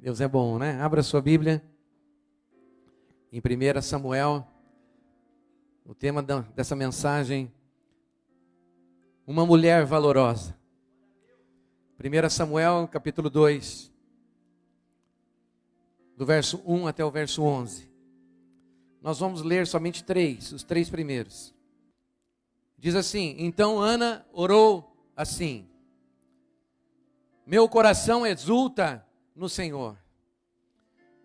Deus é bom, né? Abra sua Bíblia em 1 Samuel. O tema dessa mensagem: uma mulher valorosa. 1 Samuel, capítulo 2, do verso 1 até o verso 11. Nós vamos ler somente os três primeiros. Diz assim: então Ana orou assim: meu coração exulta no Senhor.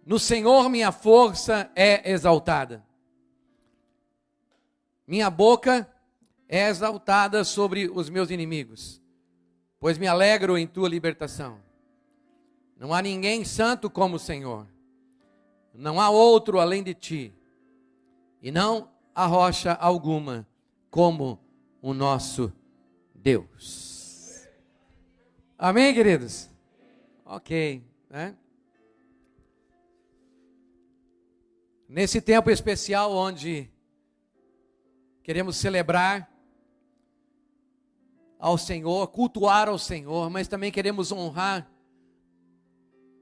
No Senhor minha força é exaltada. Minha boca é exaltada sobre os meus inimigos, pois me alegro em tua libertação. Não há ninguém santo como o Senhor. Não há outro além de ti. E não há rocha alguma como o nosso Deus. Amém, queridos? Ok, né? Nesse tempo especial onde queremos celebrar ao Senhor, cultuar ao Senhor, mas também queremos honrar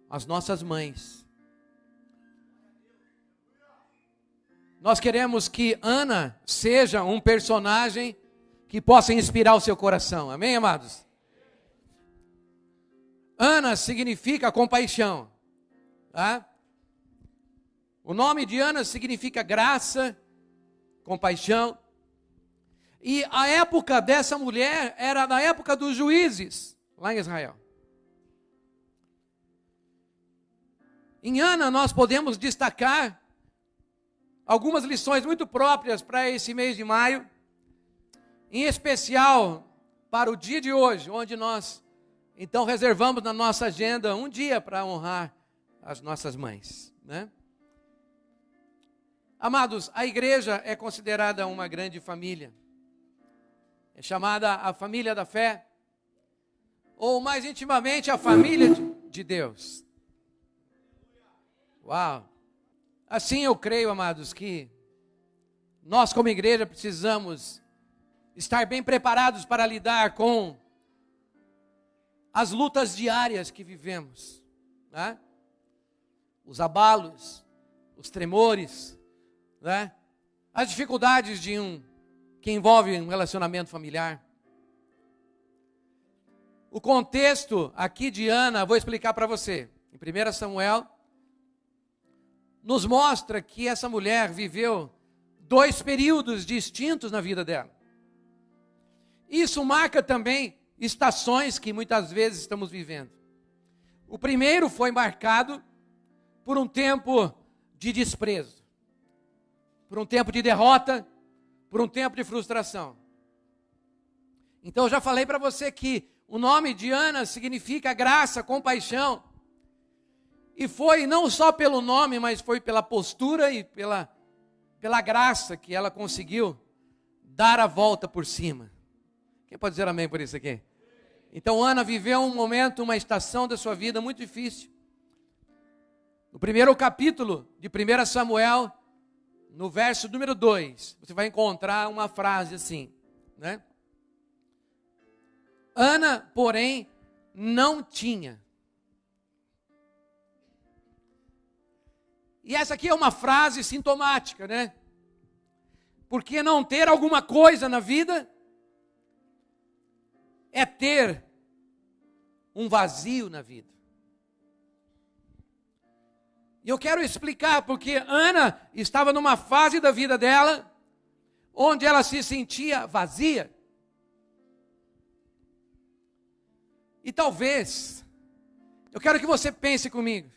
as nossas mães. Nós queremos que Ana seja um personagem que possa inspirar o seu coração. Amém, amados? Ana significa compaixão, tá? O nome de Ana significa graça, compaixão. E a época dessa mulher era na época dos juízes, lá em Israel. Em Ana nós podemos destacar algumas lições muito próprias para esse mês de maio, em especial para o dia de hoje, onde nós então reservamos na nossa agenda um dia para honrar as nossas mães, né? Amados, a igreja é considerada uma grande família. É chamada a família da fé, ou mais intimamente a família de Deus. Uau! Assim eu creio, amados, que nós como igreja precisamos estar bem preparados para lidar com as lutas diárias que vivemos, né? Os abalos, os tremores, né? As dificuldades que envolve um relacionamento familiar. O contexto aqui de Ana, vou explicar para você. Em 1 Samuel, nos mostra que essa mulher viveu 2 períodos distintos na vida dela. Isso marca também estações que muitas vezes estamos vivendo. O primeiro foi marcado por um tempo de desprezo, por um tempo de derrota, por um tempo de frustração. Então eu já falei para você que o nome de Ana significa graça, compaixão. E foi não só pelo nome, mas foi pela postura e pela graça que ela conseguiu dar a volta por cima. Quem pode dizer amém por isso aqui? Então Ana viveu um momento, uma estação da sua vida muito difícil. No primeiro capítulo de 1 Samuel, no verso número 2, você vai encontrar uma frase assim, né? Ana, porém, não tinha. E essa aqui é uma frase sintomática, né? Porque não ter alguma coisa na vida é ter um vazio na vida. E eu quero explicar porque Ana estava numa fase da vida dela onde ela se sentia vazia. E talvez, eu quero que você pense comigo.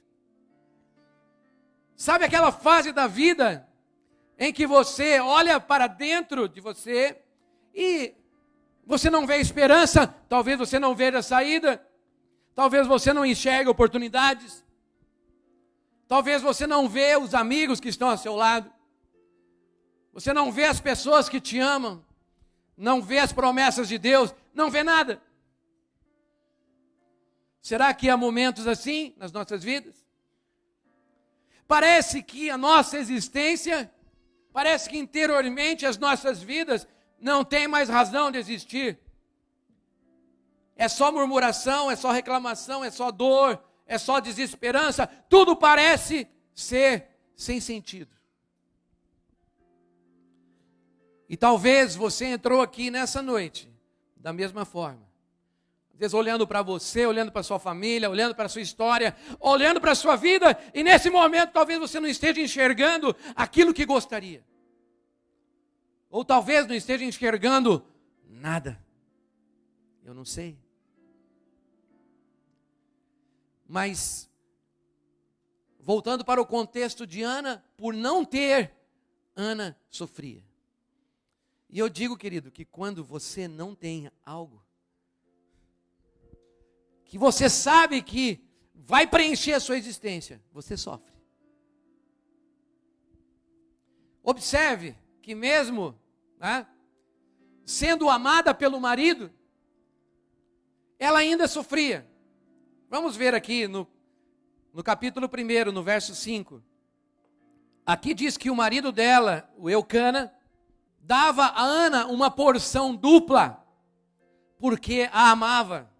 Sabe aquela fase da vida em que você olha para dentro de você e você não vê esperança, talvez você não veja saída, talvez você não enxergue oportunidades, talvez você não vê os amigos que estão ao seu lado, você não vê as pessoas que te amam, não vê as promessas de Deus, não vê nada. Será que há momentos assim nas nossas vidas? Parece que a nossa existência Parece que interiormente as nossas vidas não têm mais razão de existir. É só murmuração, é só reclamação, é só dor, é só desesperança. Tudo parece ser sem sentido. E talvez você entrou aqui nessa noite da mesma forma. Às vezes olhando para você, olhando para sua família, olhando para a sua história, olhando para a sua vida, e nesse momento talvez você não esteja enxergando aquilo que gostaria. Ou talvez não esteja enxergando nada. Eu não sei. Mas, voltando para o contexto de Ana, por não ter, Ana sofria. E eu digo, querido, que quando você não tem algo, que você sabe que vai preencher a sua existência, você sofre. Observe que mesmo sendo amada pelo marido, ela ainda sofria. Vamos ver aqui no capítulo 1, no verso 5. Aqui diz que o marido dela, o Eucana, dava a Ana uma porção dupla, porque a amava.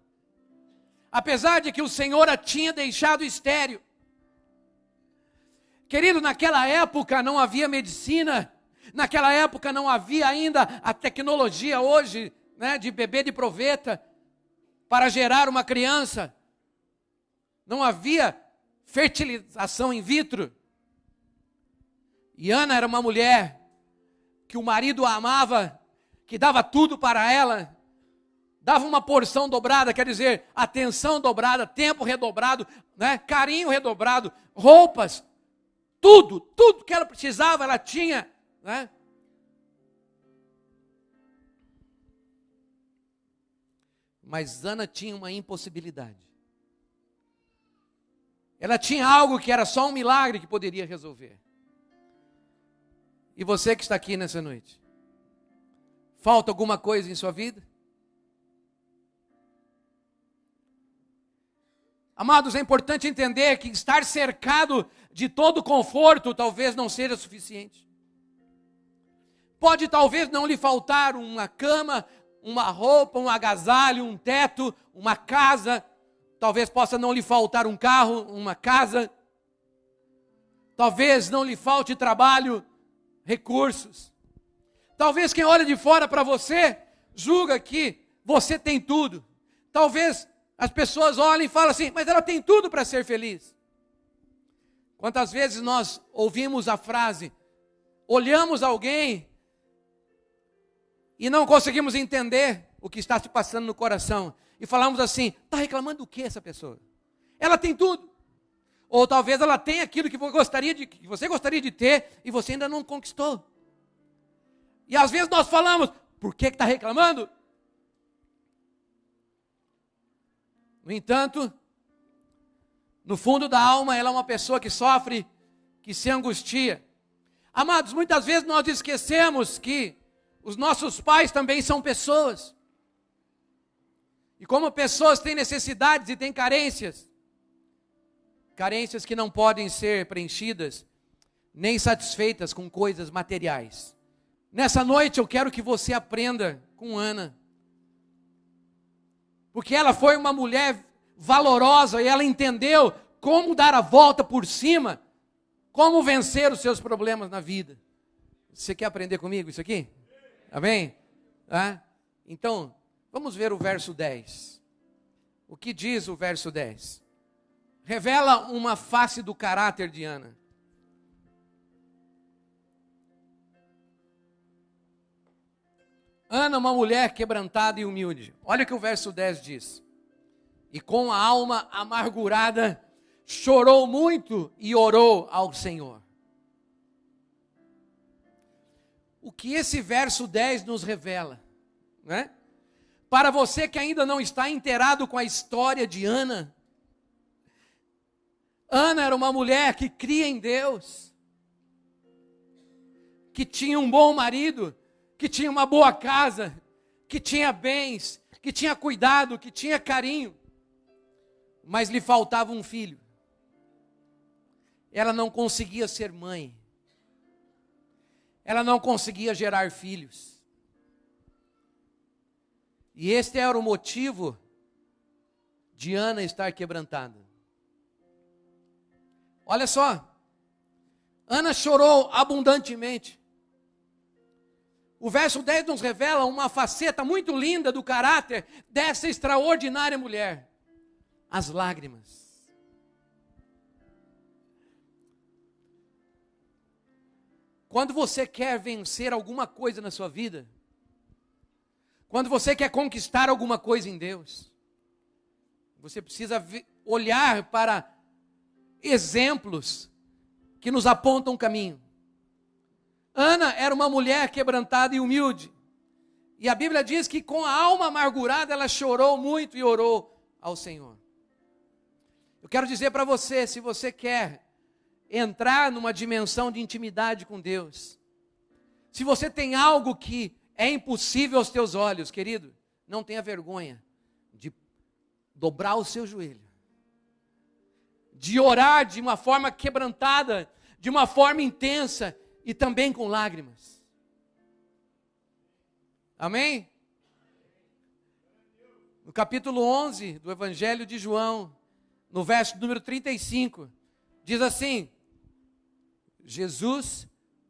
Apesar de que o Senhor a tinha deixado estéril. Querido, naquela época não havia medicina, naquela época não havia ainda a tecnologia hoje, de bebê de proveta, para gerar uma criança. Não havia fertilização in vitro. E Ana era uma mulher que o marido a amava, que dava tudo para ela, dava uma porção dobrada, quer dizer, atenção dobrada, tempo redobrado, carinho redobrado, roupas, tudo que ela precisava, ela tinha, Mas Ana tinha uma impossibilidade. Ela tinha algo que era só um milagre que poderia resolver. E você que está aqui nessa noite, falta alguma coisa em sua vida? Amados, é importante entender que estar cercado de todo conforto talvez não seja suficiente. Pode talvez não lhe faltar uma cama, uma roupa, um agasalho, um teto, uma casa. Talvez possa não lhe faltar um carro, uma casa. Talvez não lhe falte trabalho, recursos. Talvez quem olha de fora para você julga que você tem tudo. Talvez as pessoas olhem e falam assim, mas ela tem tudo para ser feliz. Quantas vezes nós ouvimos a frase, olhamos alguém e não conseguimos entender o que está se passando no coração. E falamos assim, está reclamando do que essa pessoa? Ela tem tudo. Ou talvez ela tenha aquilo que você gostaria de ter e você ainda não conquistou. E às vezes nós falamos, por que está reclamando? No entanto, no fundo da alma, ela é uma pessoa que sofre, que se angustia. Amados, muitas vezes nós esquecemos que os nossos pais também são pessoas. E como pessoas têm necessidades e têm carências. Carências que não podem ser preenchidas, nem satisfeitas com coisas materiais. Nessa noite eu quero que você aprenda com Ana. Porque ela foi uma mulher valorosa e ela entendeu como dar a volta por cima, como vencer os seus problemas na vida. Você quer aprender comigo isso aqui? Amém? Então, vamos ver o verso 10. O que diz o verso 10? Revela uma face do caráter de Ana. Ana, uma mulher quebrantada e humilde. Olha o que o verso 10 diz. E com a alma amargurada, chorou muito e orou ao Senhor. O que esse verso 10 nos revela, Para você que ainda não está inteirado com a história de Ana, Ana era uma mulher que cria em Deus, que tinha um bom marido, que tinha uma boa casa, que tinha bens, que tinha cuidado, que tinha carinho, mas lhe faltava um filho. Ela não conseguia ser mãe. ela não conseguia gerar filhos. E este era o motivo de Ana estar quebrantada. Olha só, Ana chorou abundantemente. O verso 10 nos revela uma faceta muito linda do caráter dessa extraordinária mulher: as lágrimas. Quando você quer vencer alguma coisa na sua vida, quando você quer conquistar alguma coisa em Deus, você precisa olhar para exemplos que nos apontam o caminho. Ana era uma mulher quebrantada e humilde. E a Bíblia diz que com a alma amargurada ela chorou muito e orou ao Senhor. Eu quero dizer para você, se você quer entrar numa dimensão de intimidade com Deus, se você tem algo que é impossível aos teus olhos, querido, não tenha vergonha de dobrar o seu joelho, de orar de uma forma quebrantada, de uma forma intensa e também com lágrimas. Amém? No capítulo 11 do Evangelho de João, no verso número 35, diz assim: Jesus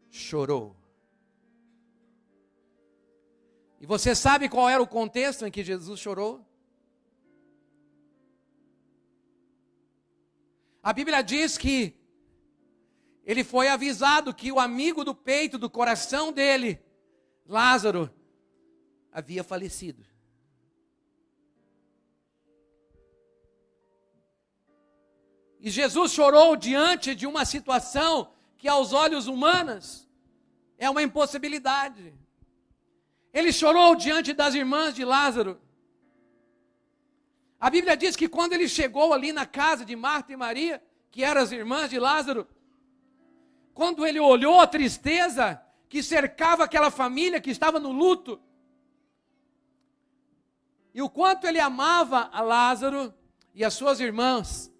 chorou. E você sabe qual era o contexto em que Jesus chorou? A Bíblia diz que ele foi avisado que o amigo do peito, do coração dele, Lázaro, havia falecido. E Jesus chorou diante de uma situação que aos olhos humanos é uma impossibilidade. Ele chorou diante das irmãs de Lázaro. A Bíblia diz que quando ele chegou ali na casa de Marta e Maria, que eram as irmãs de Lázaro, quando ele olhou a tristeza que cercava aquela família que estava no luto, e o quanto ele amava a Lázaro e as suas irmãs,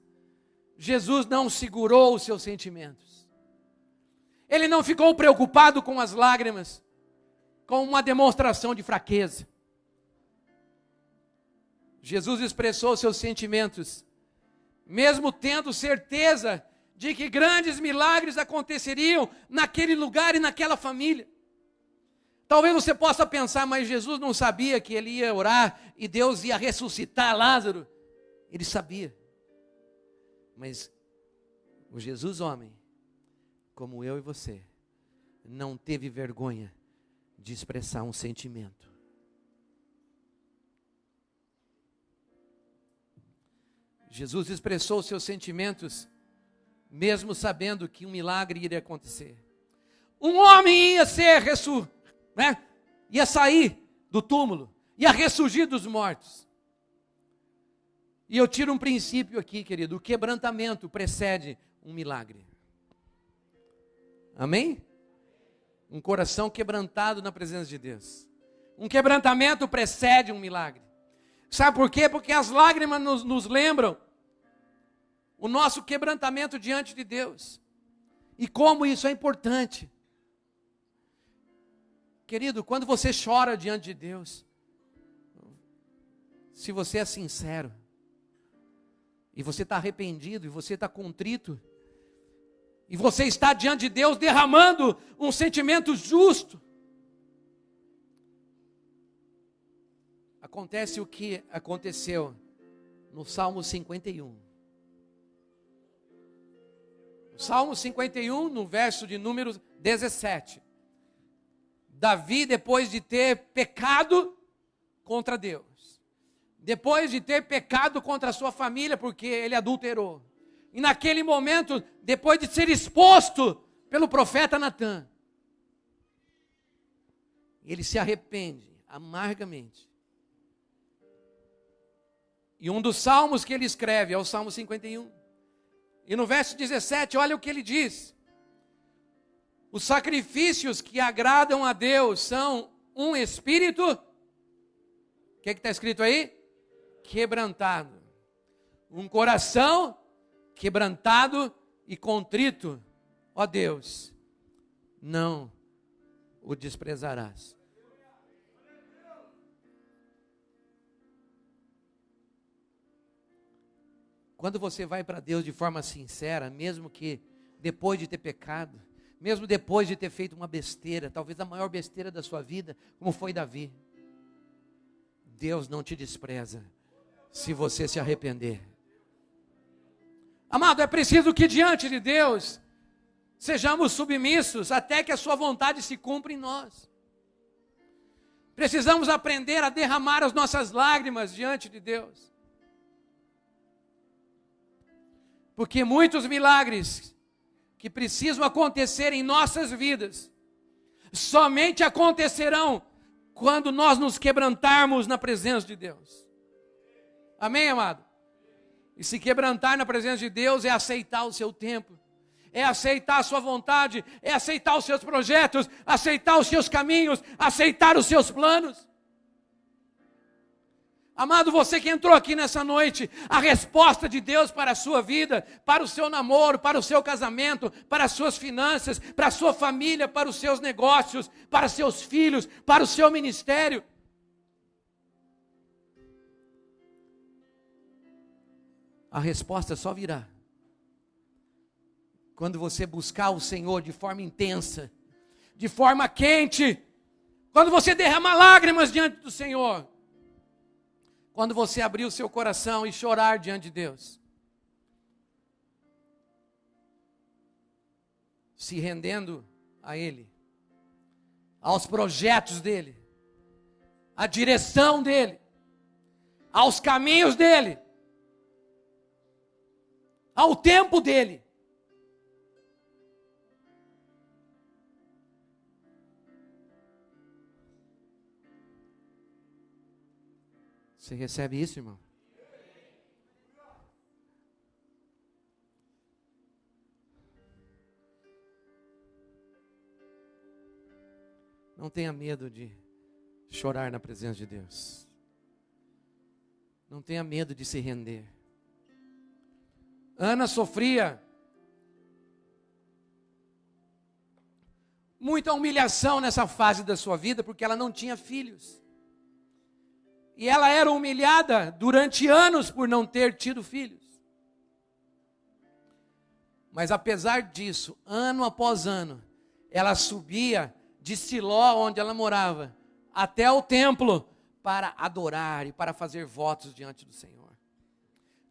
Jesus não segurou os seus sentimentos. Ele não ficou preocupado com as lágrimas, com uma demonstração de fraqueza. Jesus expressou seus sentimentos, mesmo tendo certeza de que grandes milagres aconteceriam naquele lugar e naquela família. Talvez você possa pensar, mas Jesus não sabia que ele ia orar e Deus ia ressuscitar Lázaro? Ele sabia. Mas o Jesus homem, como eu e você, não teve vergonha de expressar um sentimento. Jesus expressou seus sentimentos, mesmo sabendo que um milagre iria acontecer. Um homem ia ser ia sair do túmulo, ia ressurgir dos mortos. E eu tiro um princípio aqui, querido: o quebrantamento precede um milagre. Amém? Um coração quebrantado na presença de Deus. Um quebrantamento precede um milagre. Sabe por quê? Porque as lágrimas nos lembram o nosso quebrantamento diante de Deus. E como isso é importante. Querido, quando você chora diante de Deus, se você é sincero, e você está arrependido, e você está contrito, e você está diante de Deus derramando um sentimento justo, acontece o que aconteceu no Salmo 51. O Salmo 51, no verso de número 17. Davi, depois de ter pecado contra Deus, depois de ter pecado contra a sua família, porque ele adulterou, e naquele momento, depois de ser exposto pelo profeta Natã, ele se arrepende amargamente. E um dos salmos que ele escreve é o Salmo 51. E no verso 17, olha o que ele diz: os sacrifícios que agradam a Deus são um espírito, o que está escrito aí? Quebrantado. Um coração quebrantado e contrito, ó Deus, não o desprezarás. Quando você vai para Deus de forma sincera, mesmo que depois de ter pecado, mesmo depois de ter feito uma besteira, talvez a maior besteira da sua vida, como foi Davi, Deus não te despreza se você se arrepender. Amado, é preciso que diante de Deus sejamos submissos até que a sua vontade se cumpra em nós. Precisamos aprender a derramar as nossas lágrimas diante de Deus. Porque muitos milagres que precisam acontecer em nossas vidas somente acontecerão quando nós nos quebrantarmos na presença de Deus. Amém, amado? E se quebrantar na presença de Deus é aceitar o seu tempo, é aceitar a sua vontade, é aceitar os seus projetos, aceitar os seus caminhos, aceitar os seus planos. Amado, você que entrou aqui nessa noite, a resposta de Deus para a sua vida, para o seu namoro, para o seu casamento, para as suas finanças, para a sua família, para os seus negócios, para seus filhos, para o seu ministério. A resposta só virá quando você buscar o Senhor de forma intensa, de forma quente, quando você derramar lágrimas diante do Senhor, quando você abrir o seu coração e chorar diante de Deus, se rendendo a Ele, aos projetos dEle, à direção dEle, aos caminhos dEle, ao tempo dEle. Você recebe isso, irmão? Não tenha medo de chorar na presença de Deus. Não tenha medo de se render. Ana sofria muita humilhação nessa fase da sua vida, porque ela não tinha filhos. E ela era humilhada durante anos por não ter tido filhos. Mas apesar disso, ano após ano, ela subia de Siló, onde ela morava, até o templo para adorar e para fazer votos diante do Senhor.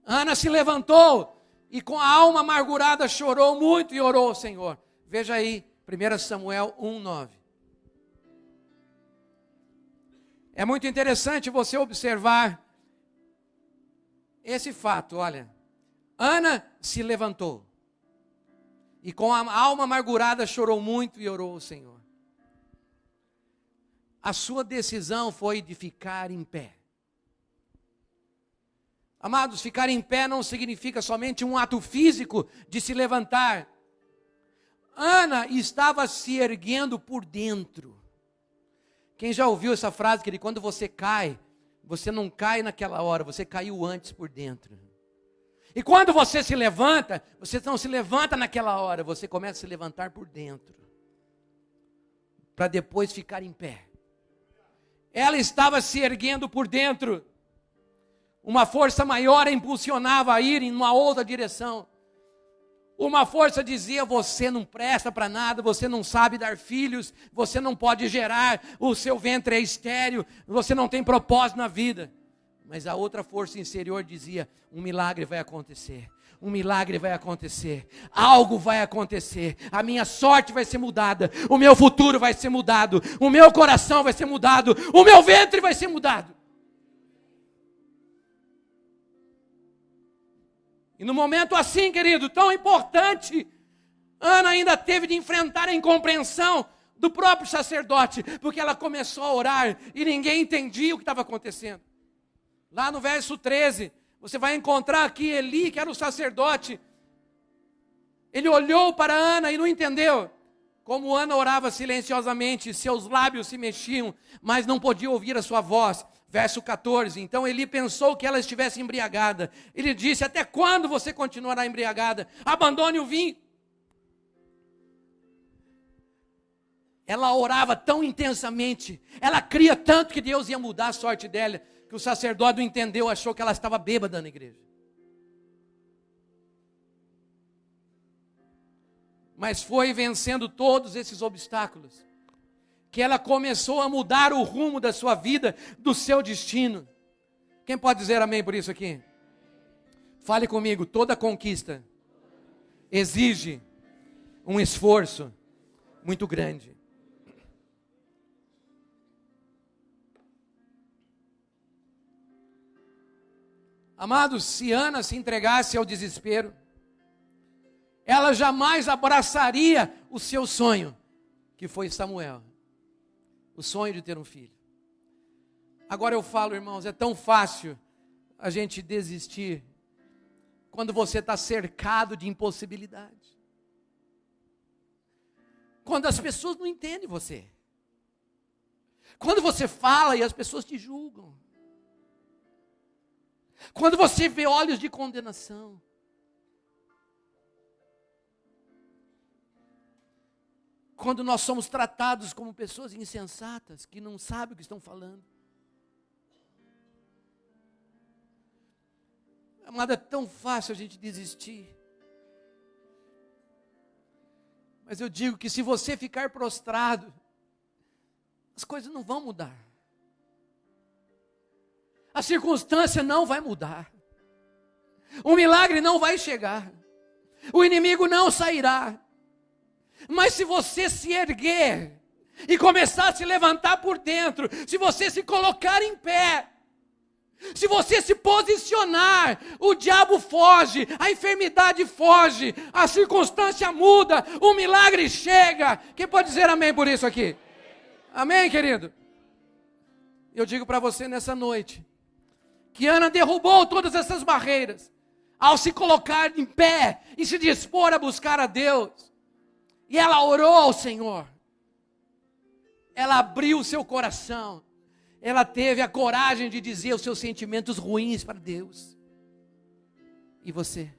Ana se levantou e com a alma amargurada chorou muito e orou ao Senhor. Veja aí, 1 Samuel 1:9. É muito interessante você observar esse fato, olha. Ana se levantou e com a alma amargurada chorou muito e orou ao Senhor. A sua decisão foi de ficar em pé. Amados, ficar em pé não significa somente um ato físico de se levantar. Ana estava se erguendo por dentro. Quem já ouviu essa frase, que quando você cai, você não cai naquela hora, você caiu antes por dentro. E quando você se levanta, você não se levanta naquela hora, você começa a se levantar por dentro, para depois ficar em pé. Ela estava se erguendo por dentro. Uma força maior a impulsionava a ir em uma outra direção. Uma força dizia: você não presta para nada, você não sabe dar filhos, você não pode gerar, o seu ventre é estéril, você não tem propósito na vida. Mas a outra força interior dizia: um milagre vai acontecer, um milagre vai acontecer, algo vai acontecer, a minha sorte vai ser mudada, o meu futuro vai ser mudado, o meu coração vai ser mudado, o meu ventre vai ser mudado. E no momento assim, querido, tão importante, Ana ainda teve de enfrentar a incompreensão do próprio sacerdote, porque ela começou a orar e ninguém entendia o que estava acontecendo. Lá no verso 13, você vai encontrar aqui Eli, que era o sacerdote. Ele olhou para Ana e não entendeu. Como Ana orava silenciosamente, seus lábios se mexiam, mas não podia ouvir a sua voz. Verso 14, então Eli pensou que ela estivesse embriagada. Ele disse: até quando você continuará embriagada? Abandone o vinho. ela orava tão intensamente, ela cria tanto que Deus ia mudar a sorte dela, que o sacerdote não entendeu, achou que ela estava bêbada na igreja. Mas foi vencendo todos esses obstáculos, que ela começou a mudar o rumo da sua vida, do seu destino. Quem pode dizer amém por isso aqui? Fale comigo, toda conquista exige um esforço muito grande. Amados, se Ana se entregasse ao desespero, ela jamais abraçaria o seu sonho, que foi Samuel, o sonho de ter um filho. Agora eu falo, irmãos, é tão fácil a gente desistir quando você está cercado de impossibilidade. Quando as pessoas não entendem você. Quando você fala e as pessoas te julgam. Quando você vê olhos de condenação. Quando nós somos tratados como pessoas insensatas, que não sabem o que estão falando. Amada, é tão fácil a gente desistir. Mas eu digo que se você ficar prostrado, as coisas não vão mudar. A circunstância não vai mudar. O milagre não vai chegar. O inimigo não sairá. Mas se você se erguer e começar a se levantar por dentro, se você se colocar em pé, se você se posicionar, o diabo foge, a enfermidade foge, a circunstância muda, o milagre chega. Quem pode dizer amém por isso aqui? Amém, querido? Eu digo para você nessa noite, que Ana derrubou todas essas barreiras, ao se colocar em pé e se dispor a buscar a Deus. E ela orou ao Senhor. Ela abriu o seu coração. Ela teve a coragem de dizer os seus sentimentos ruins para Deus. E você?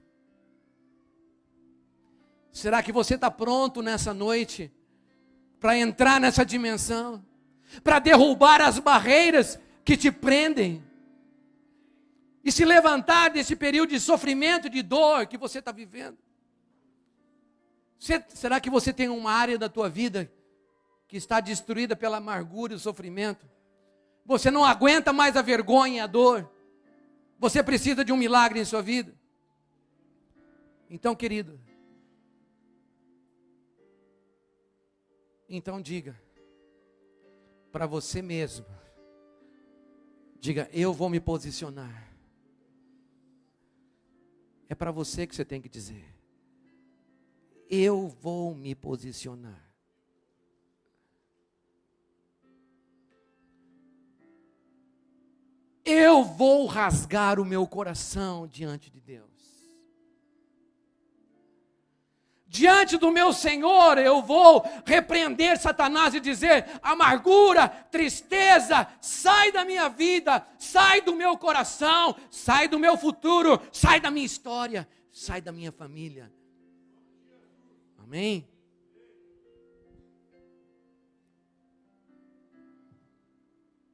Será que você está pronto nessa noite para entrar nessa dimensão? Para derrubar as barreiras que te prendem? E se levantar desse período de sofrimento, de dor que você está vivendo? Será que você tem uma área da tua vida que está destruída pela amargura e o sofrimento? Você não aguenta mais a vergonha e a dor. Você precisa de um milagre em sua vida. Então, querido, então diga para você mesmo, diga, eu vou me posicionar. É para você que você tem que dizer. Eu vou me posicionar. Eu vou rasgar o meu coração diante de Deus. Diante do meu Senhor, eu vou repreender Satanás e dizer, amargura, tristeza, sai da minha vida, sai do meu coração, sai do meu futuro, sai da minha história, sai da minha família. Amém?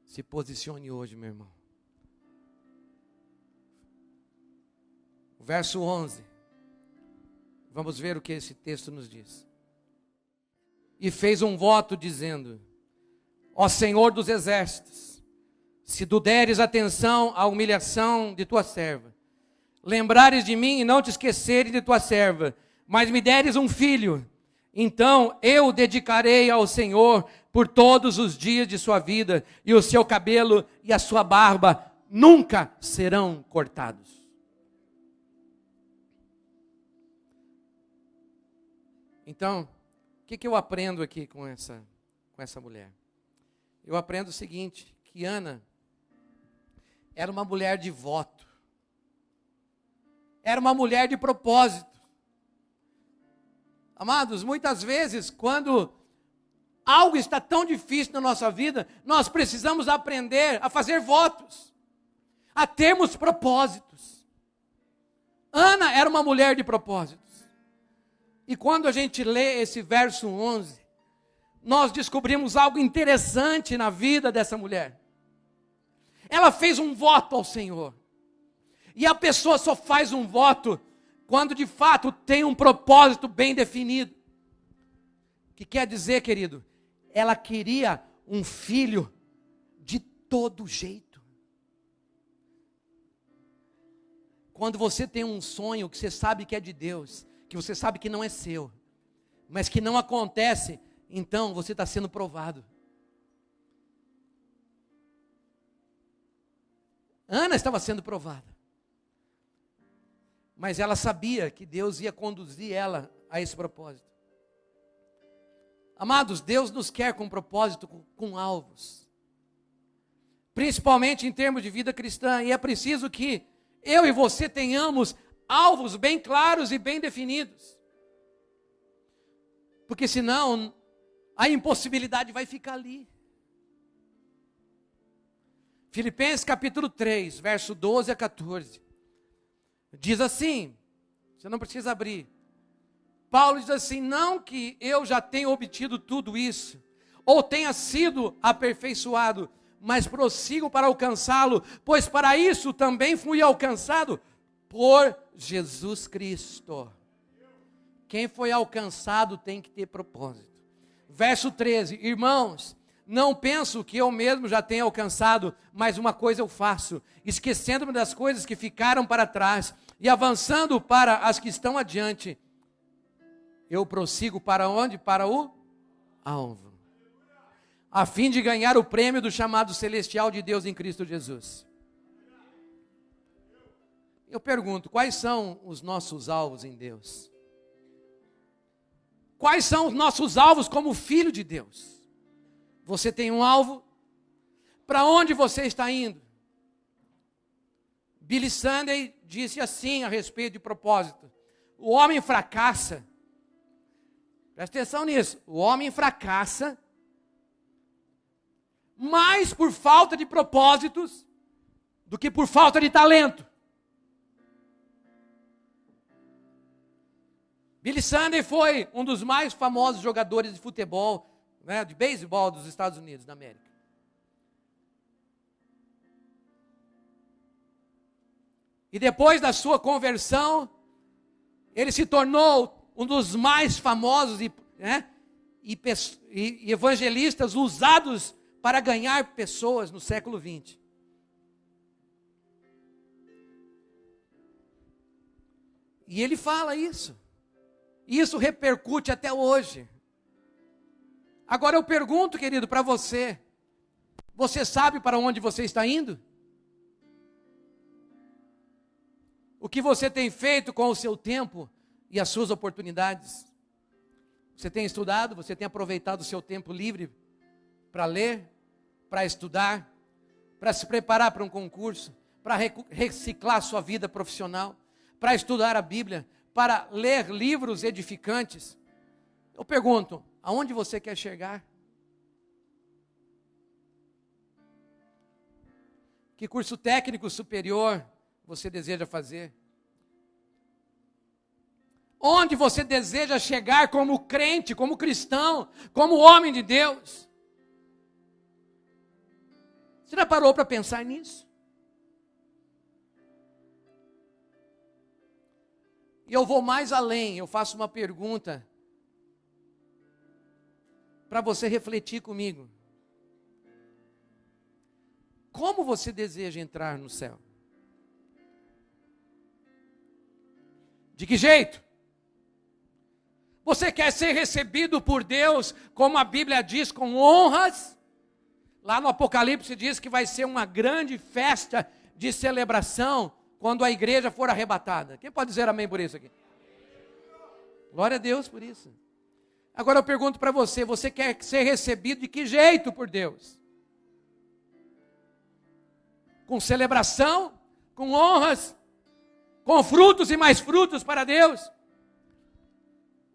Se posicione hoje, meu irmão. Verso 11. Vamos ver o que esse texto nos diz. E fez um voto dizendo, ó Senhor dos exércitos, se tu deres atenção à humilhação de tua serva, lembrares de mim e não te esqueceres de tua serva, mas me deres um filho, então eu o dedicarei ao Senhor por todos os dias de sua vida, e o seu cabelo e a sua barba nunca serão cortados. Então, o que eu aprendo aqui com essa mulher? Eu aprendo o seguinte, que Ana era uma mulher de voto. Era uma mulher de propósito. Amados, muitas vezes, quando algo está tão difícil na nossa vida, nós precisamos aprender a fazer votos, a termos propósitos. Ana era uma mulher de propósitos. E quando a gente lê esse verso 11, nós descobrimos algo interessante na vida dessa mulher. Ela fez um voto ao Senhor. E a pessoa só faz um voto quando de fato tem um propósito bem definido. O que quer dizer, querido? Ela queria um filho de todo jeito. Quando você tem um sonho que você sabe que é de Deus, que você sabe que não é seu, mas que não acontece, então você está sendo provado. Ana estava sendo provada. Mas ela sabia que Deus ia conduzir ela a esse propósito. Amados, Deus nos quer com propósito, com alvos. Principalmente em termos de vida cristã. E é preciso que eu e você tenhamos alvos bem claros e bem definidos. Porque senão, a impossibilidade vai ficar ali. Filipenses capítulo 3, verso 12 a 14. Diz assim, você não precisa abrir. Paulo diz assim: não que eu já tenha obtido tudo isso, ou tenha sido aperfeiçoado, mas prossigo para alcançá-lo, pois para isso também fui alcançado por Jesus Cristo. Quem foi alcançado tem que ter propósito. Verso 13, irmãos, não penso que eu mesmo já tenha alcançado, mas uma coisa eu faço, esquecendo-me das coisas que ficaram para trás e avançando para as que estão adiante, eu prossigo para onde? Para o alvo, a fim de ganhar o prêmio do chamado celestial de Deus em Cristo Jesus. Eu pergunto, quais são os nossos alvos em Deus? Quais são os nossos alvos como filho de Deus? Você tem um alvo? Para onde você está indo? Billy Sunday disse assim a respeito de propósito: o homem fracassa, presta atenção nisso, o homem fracassa mais por falta de propósitos do que por falta de talento. Billy Sunday foi um dos mais famosos jogadores de futebol, de beisebol dos Estados Unidos da América. E depois da sua conversão, ele se tornou um dos mais famosos e evangelistas usados para ganhar pessoas no século XX. E ele fala isso. E isso repercute até hoje. Agora eu pergunto, querido, para você: você sabe para onde você está indo? O que você tem feito com o seu tempo e as suas oportunidades? Você tem estudado? Você tem aproveitado o seu tempo livre para ler, para estudar, para se preparar para um concurso, para reciclar sua vida profissional, para estudar a Bíblia, para ler livros edificantes? Eu pergunto, aonde você quer chegar? Que curso técnico superior você deseja fazer? Onde você deseja chegar como crente, como cristão, como homem de Deus? Você já parou para pensar nisso? E eu vou mais além, eu faço uma pergunta para você refletir comigo. Como você deseja entrar no céu? De que jeito? Você quer ser recebido por Deus, como a Bíblia diz, com honras? Lá no Apocalipse diz que vai ser uma grande festa de celebração quando a igreja for arrebatada. Quem pode dizer amém por isso aqui? Glória a Deus por isso. Agora eu pergunto para você: você quer ser recebido de que jeito por Deus? Com celebração, com honras, com frutos e mais frutos para Deus?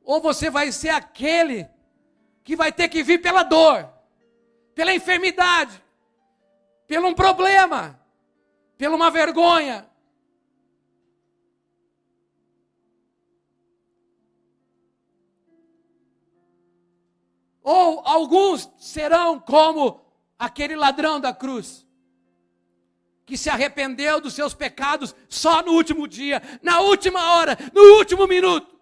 Ou você vai ser aquele que vai ter que vir pela dor, pela enfermidade, pelo um problema, pela uma vergonha? Ou alguns serão como aquele ladrão da cruz, que se arrependeu dos seus pecados só no último dia, na última hora, no último minuto.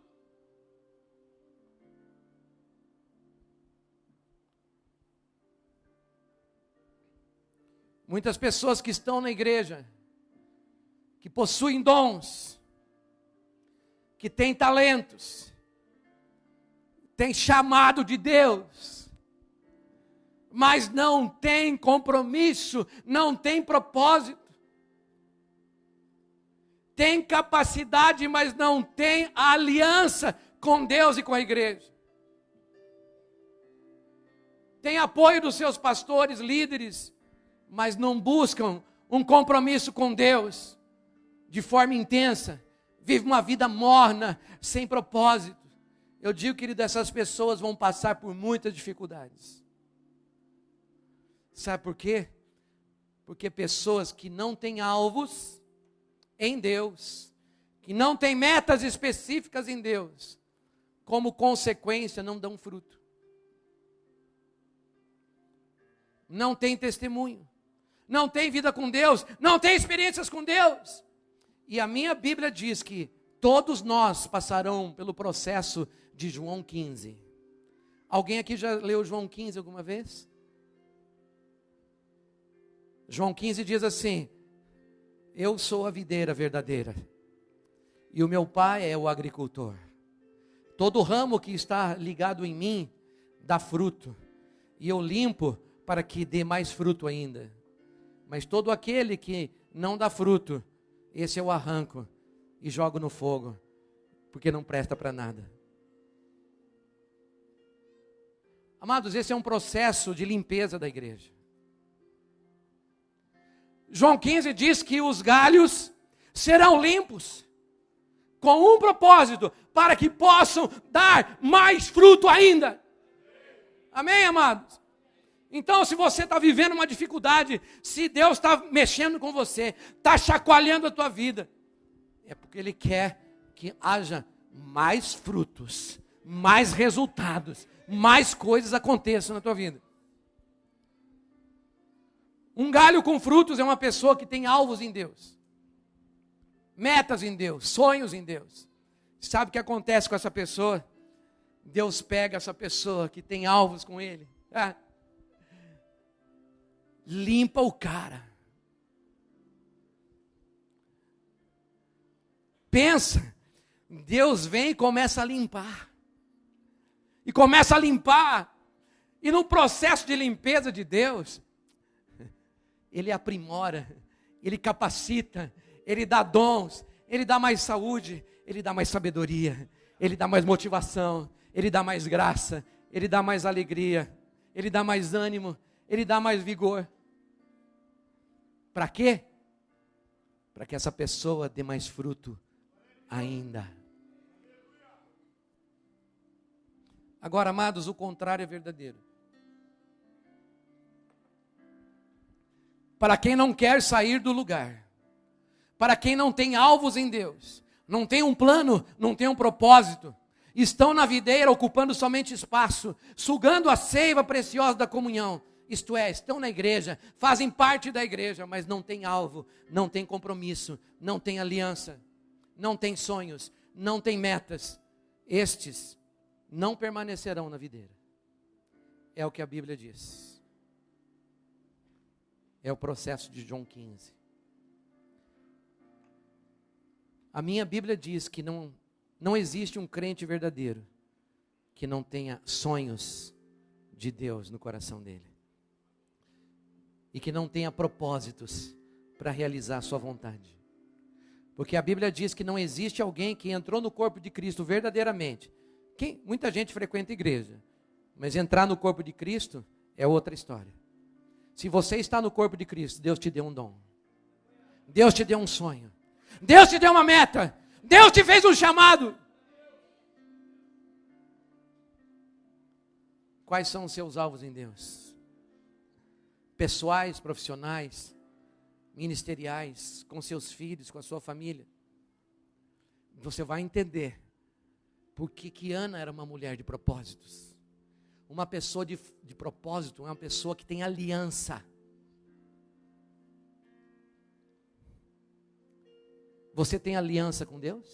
Muitas pessoas que estão na igreja, que possuem dons, que têm talentos, têm chamado de Deus, mas não têm compromisso, não têm propósito. Tem capacidade, mas não tem aliança com Deus e com a igreja. Tem apoio dos seus pastores, líderes, mas não buscam um compromisso com Deus de forma intensa. Vive uma vida morna, sem propósito. Eu digo, querido, essas pessoas vão passar por muitas dificuldades. Sabe por quê? Porque pessoas que não têm alvos em Deus, que não têm metas específicas em Deus, como consequência não dão fruto. Não tem testemunho, não tem vida com Deus, não tem experiências com Deus. E a minha Bíblia diz que todos nós passarão pelo processo de João 15. Alguém aqui já leu João 15 alguma vez? João 15 diz assim: eu sou a videira verdadeira, e o meu pai é o agricultor. Todo ramo que está ligado em mim dá fruto, e eu limpo para que dê mais fruto ainda. Mas todo aquele que não dá fruto, esse eu arranco e jogo no fogo, porque não presta para nada. Amados, esse é um processo de limpeza da igreja. João 15 diz que os galhos serão limpos, com um propósito, para que possam dar mais fruto ainda. Amém, amados? Então, se você está vivendo uma dificuldade, se Deus está mexendo com você, está chacoalhando a tua vida, é porque Ele quer que haja mais frutos, mais resultados, mais coisas aconteçam na tua vida. Um galho com frutos é uma pessoa que tem alvos em Deus, metas em Deus, sonhos em Deus. Sabe o que acontece com essa pessoa? Deus pega essa pessoa que tem alvos com Ele, limpa o cara. Pensa, Deus vem e começa a limpar. E começa a limpar. E no processo de limpeza de Deus, Ele aprimora, Ele capacita, Ele dá dons, Ele dá mais saúde, Ele dá mais sabedoria, Ele dá mais motivação, Ele dá mais graça, Ele dá mais alegria, Ele dá mais ânimo, Ele dá mais vigor. Para quê? Para que essa pessoa dê mais fruto ainda. Agora, amados, o contrário é verdadeiro. Para quem não quer sair do lugar, para quem não tem alvos em Deus, não tem um plano, não tem um propósito, estão na videira ocupando somente espaço, sugando a seiva preciosa da comunhão. Isto é, estão na igreja, fazem parte da igreja, mas não tem alvo, não tem compromisso, não tem aliança, não tem sonhos, não tem metas. Estes não permanecerão na videira. É o que a Bíblia diz. É o processo de João 15. A minha Bíblia diz que não existe um crente verdadeiro que não tenha sonhos de Deus no coração dele. E que não tenha propósitos para realizar a sua vontade. Porque a Bíblia diz que não existe alguém que entrou no corpo de Cristo verdadeiramente. Muita gente frequenta a igreja, mas entrar no corpo de Cristo é outra história. Se você está no corpo de Cristo, Deus te deu um dom. Deus te deu um sonho. Deus te deu uma meta. Deus te fez um chamado. Quais são os seus alvos em Deus? Pessoais, profissionais, ministeriais, com seus filhos, com a sua família. Você vai entender por que Ana era uma mulher de propósitos. Uma pessoa de propósito é uma pessoa que tem aliança. Você tem aliança com Deus?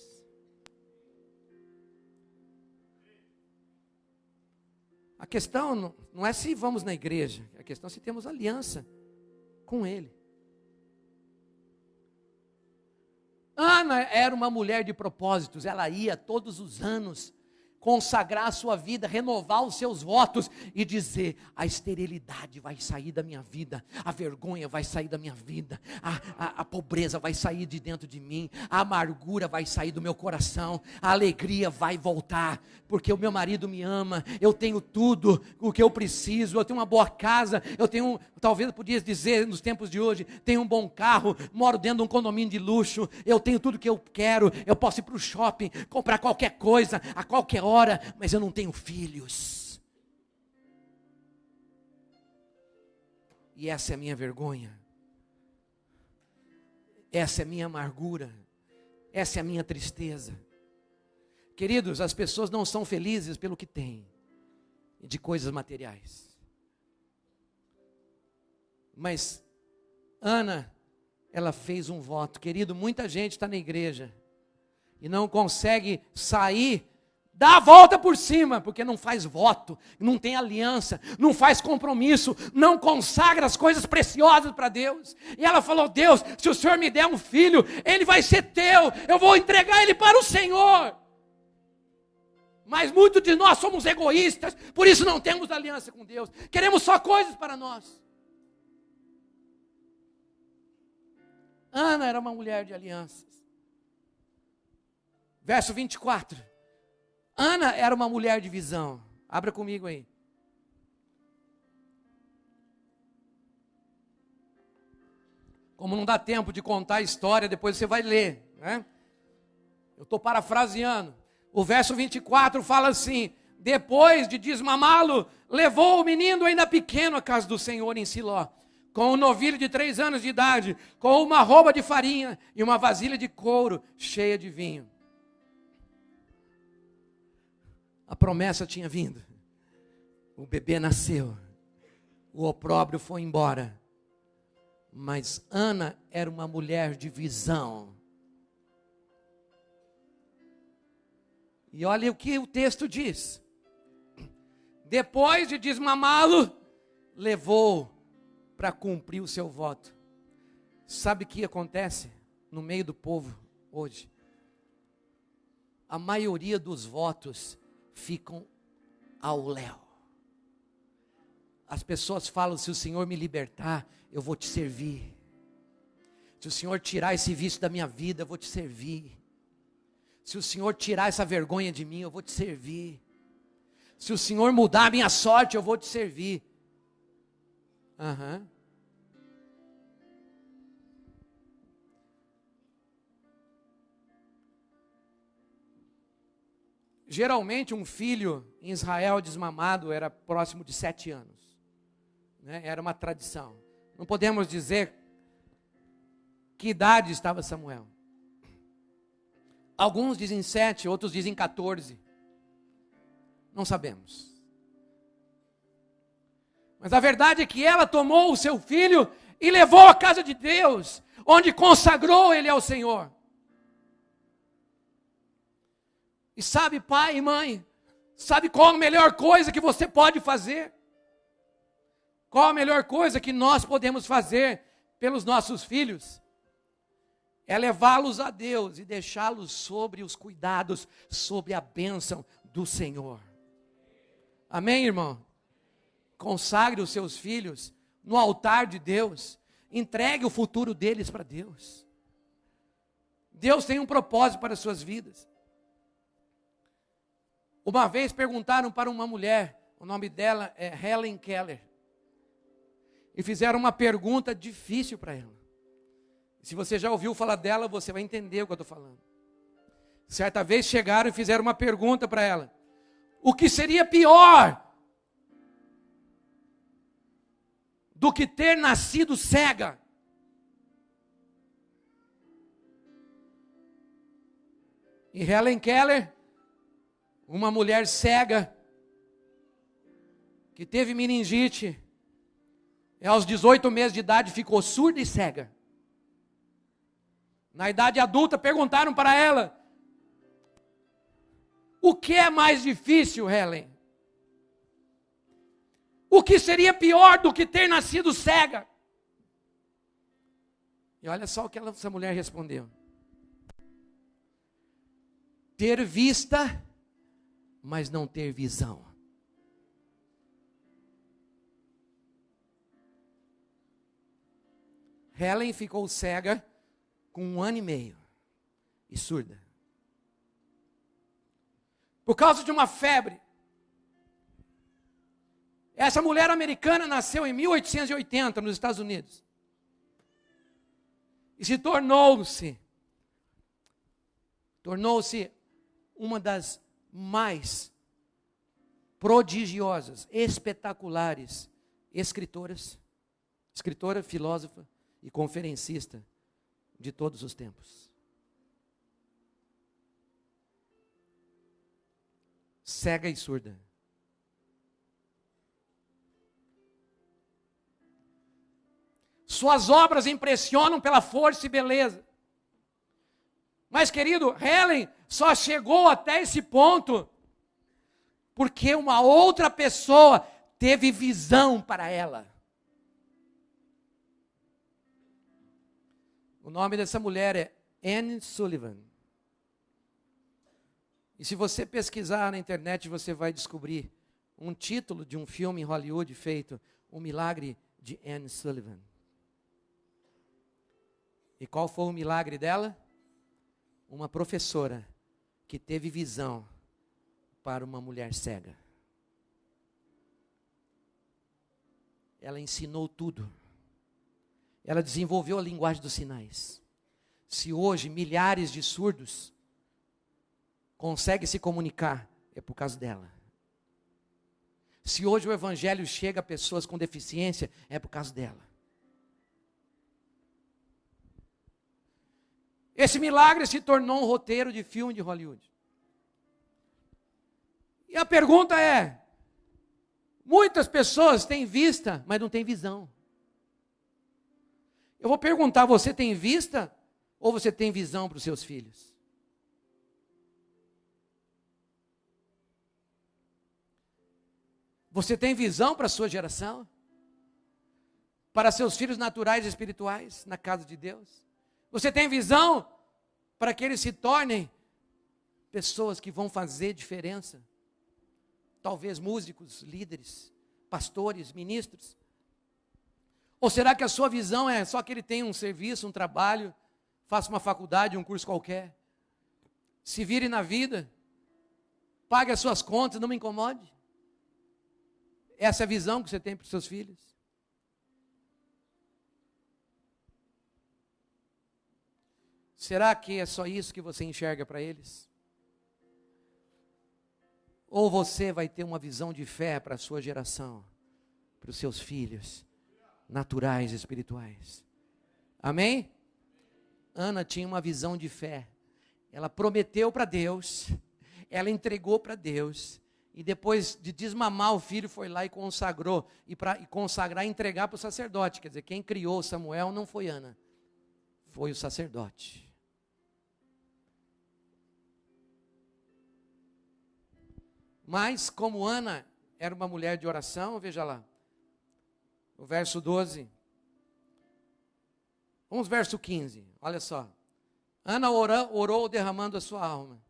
A questão não é se vamos na igreja, a questão é se temos aliança com Ele. Ana era uma mulher de propósitos, ela ia todos os anos consagrar a sua vida, renovar os seus votos e dizer: a esterilidade vai sair da minha vida, a vergonha vai sair da minha vida, a pobreza vai sair de dentro de mim, a amargura vai sair do meu coração, a alegria vai voltar, porque o meu marido me ama, eu tenho tudo o que eu preciso, eu tenho uma boa casa, eu tenho, talvez eu podia dizer nos tempos de hoje, tenho um bom carro, moro dentro de um condomínio de luxo, eu tenho tudo que eu quero, eu posso ir para o shopping, comprar qualquer coisa, a qualquer hora, mas eu não tenho filhos. E essa é a minha vergonha. Essa é a minha amargura. Essa é a minha tristeza. Queridos, as pessoas não são felizes pelo que têm, de coisas materiais. Mas Ana, ela fez um voto. Querido, muita gente está na igreja e não consegue sair, dá a volta por cima, porque não faz voto, não tem aliança, não faz compromisso, não consagra as coisas preciosas para Deus. E ela falou: Deus, se o Senhor me der um filho, ele vai ser teu, eu vou entregar ele para o Senhor. Mas muitos de nós somos egoístas, por isso não temos aliança com Deus, queremos só coisas para nós. Ana era uma mulher de alianças. Verso 24. Ana era uma mulher de visão. Abra comigo aí. Como não dá tempo de contar a história, depois você vai ler, né? Eu estou parafraseando. O verso 24 fala assim: depois de desmamá-lo, levou o menino ainda pequeno à casa do Senhor em Siló, com um novilho de 3 anos de idade, com uma arroba de farinha e uma vasilha de couro cheia de vinho. A promessa tinha vindo, o bebê nasceu, o opróbrio foi embora, mas Ana era uma mulher de visão. E olha o que o texto diz: depois de desmamá-lo, levou para cumprir o seu voto. Sabe o que acontece no meio do povo hoje? A maioria dos votos ficam ao léu. As pessoas falam: se o Senhor me libertar, eu vou te servir. Se o Senhor tirar esse vício da minha vida, eu vou te servir. Se o Senhor tirar essa vergonha de mim, eu vou te servir. Se o Senhor mudar a minha sorte, eu vou te servir. Geralmente um filho em Israel desmamado era próximo de 7 anos, né? Era uma tradição. Não podemos dizer que idade estava Samuel. Alguns dizem 7, outros dizem 14. Não sabemos. Mas a verdade é que ela tomou o seu filho e levou à casa de Deus, onde consagrou ele ao Senhor. E sabe, pai e mãe, sabe qual a melhor coisa que você pode fazer? Qual a melhor coisa que nós podemos fazer pelos nossos filhos? É levá-los a Deus e deixá-los sobre os cuidados, sobre a bênção do Senhor. Amém, irmão? Consagre os seus filhos no altar de Deus. Entregue o futuro deles para Deus. Deus tem um propósito para as suas vidas. Uma vez perguntaram para uma mulher, o nome dela é Helen Keller, e fizeram uma pergunta difícil para ela. Se você já ouviu falar dela, você vai entender o que eu estou falando. Certa vez chegaram e fizeram uma pergunta para ela: o que seria pior do que ter nascido cega? E Helen Keller, uma mulher cega, que teve meningite, e aos 18 meses de idade ficou surda e cega. Na idade adulta perguntaram para ela: o que é mais difícil, Helen? O que seria pior do que ter nascido cega? E olha só o que essa mulher respondeu: ter vista, mas não ter visão. Helen ficou cega com 1 ano e meio e surda. Por causa de uma febre. Essa mulher americana nasceu em 1880 nos Estados Unidos. E se tornou-se uma das mais prodigiosas, espetaculares escritora, filósofa e conferencista de todos os tempos. Cega e surda. Suas obras impressionam pela força e beleza. Mas, querido, Helen só chegou até esse ponto porque uma outra pessoa teve visão para ela. O nome dessa mulher é Anne Sullivan. E se você pesquisar na internet, você vai descobrir um título de um filme em Hollywood feito, O Milagre de Anne Sullivan. E qual foi o milagre dela? Uma professora que teve visão para uma mulher cega. Ela ensinou tudo. Ela desenvolveu a linguagem dos sinais. Se hoje milhares de surdos conseguem se comunicar, é por causa dela. Se hoje o evangelho chega a pessoas com deficiência, é por causa dela. Esse milagre se tornou um roteiro de filme de Hollywood. E a pergunta é: muitas pessoas têm vista, mas não têm visão. Eu vou perguntar, você tem vista ou você tem visão para os seus filhos? Você tem visão para a sua geração? Para seus filhos naturais e espirituais na casa de Deus? Você tem visão para que eles se tornem pessoas que vão fazer diferença? Talvez músicos, líderes, pastores, ministros? Ou será que a sua visão é só que ele tem um serviço, um trabalho, faça uma faculdade, um curso qualquer, se vire na vida, pague as suas contas, não me incomode? Essa é a visão que você tem para os seus filhos? Será que é só isso que você enxerga para eles? Ou você vai ter uma visão de fé para a sua geração, para os seus filhos, naturais e espirituais? Amém? Ana tinha uma visão de fé. Ela prometeu para Deus, ela entregou para Deus, e depois de desmamar o filho, foi lá e consagrou, e para consagrar, entregar para o sacerdote. Quer dizer, quem criou Samuel não foi Ana, foi o sacerdote. Mas como Ana era uma mulher de oração, veja lá, o verso 12, vamos verso 15, olha só. Ana orou derramando a sua alma.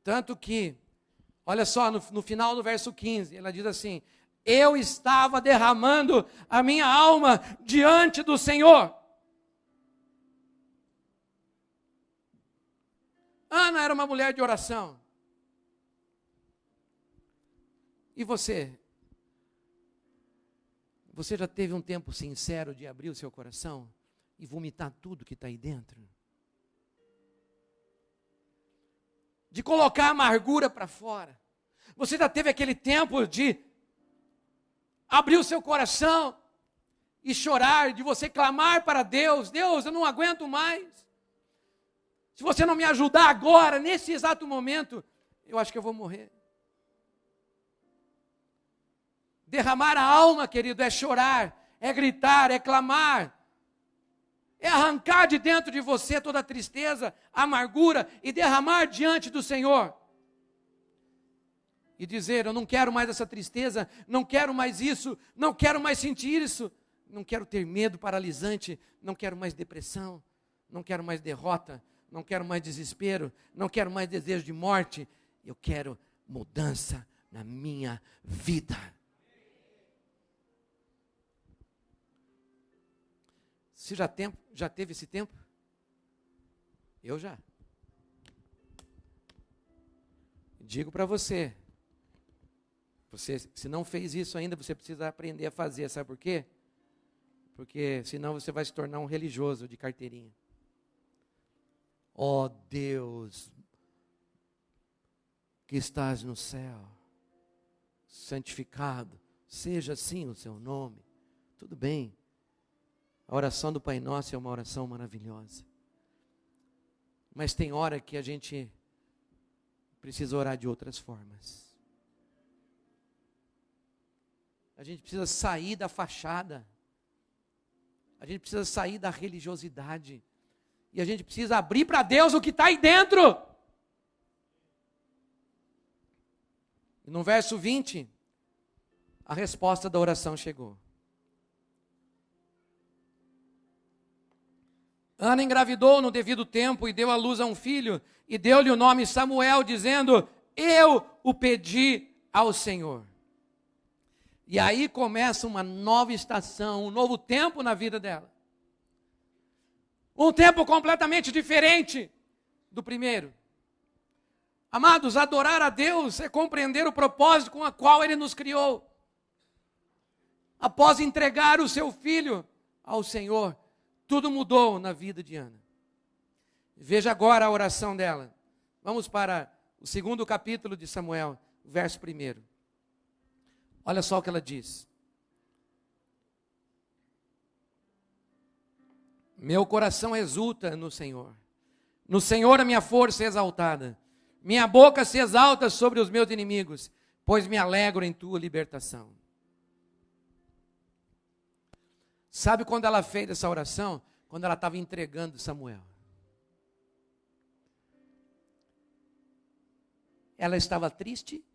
Tanto que, olha só, no final do verso 15, ela diz assim: eu estava derramando a minha alma diante do Senhor. Ana era uma mulher de oração. E você? Você já teve um tempo sincero de abrir o seu coração e vomitar tudo que está aí dentro? De colocar a amargura para fora? Você já teve aquele tempo de abrir o seu coração e chorar, de você clamar para Deus: Deus, eu não aguento mais. Se você não me ajudar agora, nesse exato momento, eu acho que eu vou morrer. Derramar a alma, querido, é chorar, é gritar, é clamar. É arrancar de dentro de você toda a tristeza, a amargura e derramar diante do Senhor. E dizer, eu não quero mais essa tristeza, não quero mais isso, não quero mais sentir isso. Não quero ter medo paralisante, não quero mais depressão, não quero mais derrota, não quero mais desespero, não quero mais desejo de morte. Eu quero mudança na minha vida. Você já teve esse tempo? Eu já. Digo para você, se não fez isso ainda, você precisa aprender a fazer. Sabe por quê? Porque senão você vai se tornar um religioso de carteirinha. Ó Deus, que estás no céu, santificado, seja assim o seu nome. Tudo bem. A oração do Pai Nosso é uma oração maravilhosa. Mas tem hora que a gente precisa orar de outras formas. A gente precisa sair da fachada. A gente precisa sair da religiosidade. E a gente precisa abrir para Deus o que está aí dentro. E no verso 20, a resposta da oração chegou. Ana engravidou no devido tempo e deu à luz a um filho, e deu-lhe o nome Samuel, dizendo, eu o pedi ao Senhor. E aí começa uma nova estação, um novo tempo na vida dela. Um tempo completamente diferente do primeiro. Amados, adorar a Deus é compreender o propósito com o qual Ele nos criou. Após entregar o seu filho ao Senhor, tudo mudou na vida de Ana. Veja agora a oração dela. Vamos para o 2º capítulo de Samuel, verso 1. Olha só o que ela diz. Meu coração exulta no Senhor. No Senhor a minha força é exaltada. Minha boca se exalta sobre os meus inimigos, pois me alegro em tua libertação. Sabe quando ela fez essa oração? Quando ela estava entregando Samuel. Ela estava triste,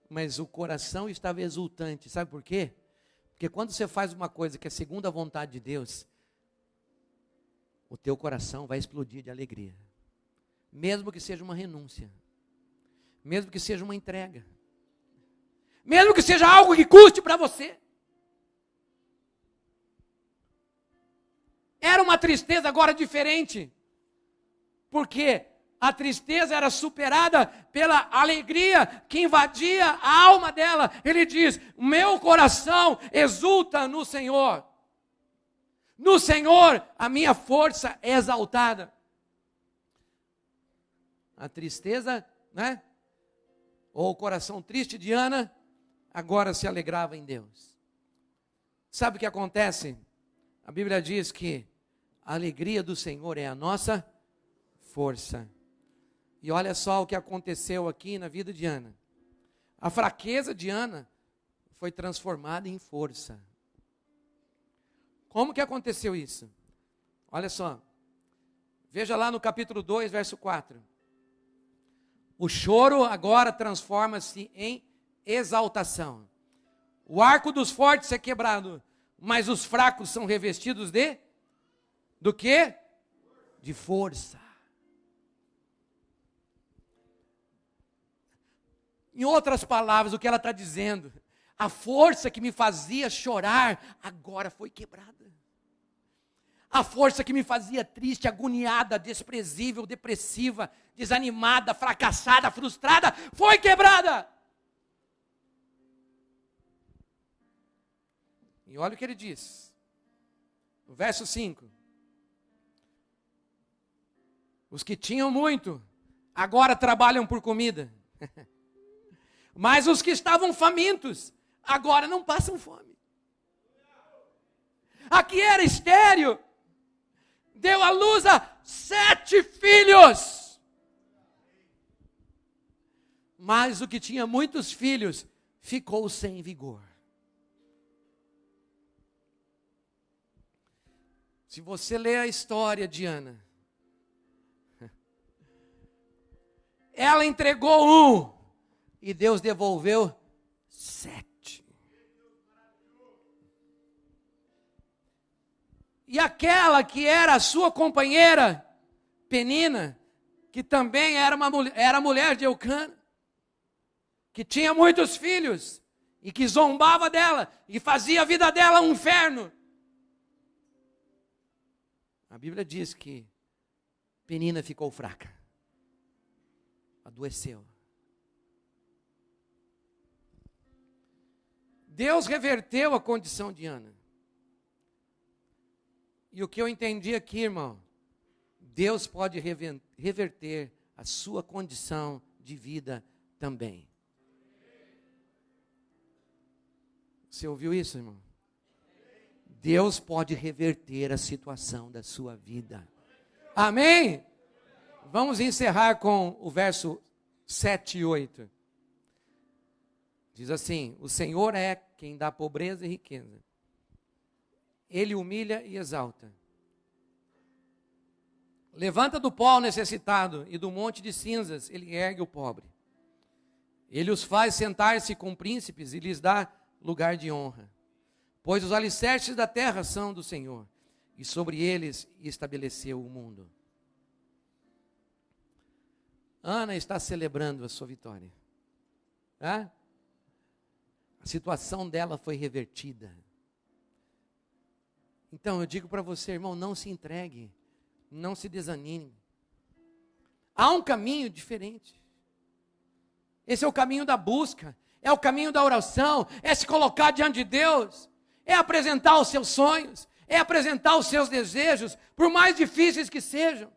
mas o coração estava exultante. Sabe por quê? Porque quando você faz uma coisa que é segundo a vontade de Deus, o teu coração vai explodir de alegria. Mesmo que seja uma renúncia. Mesmo que seja uma entrega. Mesmo que seja algo que custe para você. Era uma tristeza agora diferente. Porque a tristeza era superada pela alegria que invadia a alma dela. Ele diz, meu coração exulta no Senhor. No Senhor a minha força é exaltada. A tristeza, né? Ou o coração triste de Ana, agora se alegrava em Deus. Sabe o que acontece? A Bíblia diz que a alegria do Senhor é a nossa força. E olha só o que aconteceu aqui na vida de Ana. A fraqueza de Ana foi transformada em força. Como que aconteceu isso? Olha só. Veja lá no capítulo 2, verso 4. O choro agora transforma-se em exaltação. O arco dos fortes é quebrado, mas os fracos são revestidos do quê? De força. Em outras palavras, o que ela está dizendo, a força que me fazia chorar, agora foi quebrada. A força que me fazia triste, agoniada, desprezível, depressiva, desanimada, fracassada, frustrada, foi quebrada. E olha o que ele diz. No verso 5. Os que tinham muito, agora trabalham por comida. Mas os que estavam famintos, agora não passam fome. Aqui era estéril. Deu à luz a 7 filhos. Mas o que tinha muitos filhos, ficou sem vigor. Se você ler a história de Ana, ela entregou 1 e Deus devolveu 7. E aquela que era a sua companheira, Penina, que também era mulher de Eucana, que tinha muitos filhos, e que zombava dela, e fazia a vida dela um inferno. A Bíblia diz que Penina ficou fraca, adoeceu. Deus reverteu a condição de Ana. E o que eu entendi aqui, irmão, Deus pode reverter a sua condição de vida também. Você ouviu isso, irmão? Deus pode reverter a situação da sua vida. Amém? Vamos encerrar com o verso 7 e 8. Diz assim: o Senhor é quem dá pobreza e riqueza. Ele humilha e exalta. Levanta do pó o necessitado, e do monte de cinzas ele ergue o pobre. Ele os faz sentar-se com príncipes e lhes dá lugar de honra. Pois os alicerces da terra são do Senhor, e sobre eles estabeleceu o mundo. Ana está celebrando a sua vitória. A situação dela foi revertida. Então eu digo para você, irmão, não se entregue, não se desanime. Há um caminho diferente. Esse é o caminho da busca, é o caminho da oração, é se colocar diante de Deus, é apresentar os seus sonhos, é apresentar os seus desejos, por mais difíceis que sejam.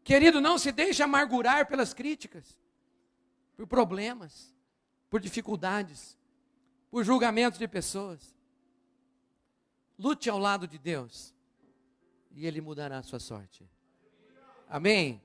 Querido, não se deixe amargurar pelas críticas, por problemas, por dificuldades, por julgamentos de pessoas. Lute ao lado de Deus e Ele mudará a sua sorte. Amém?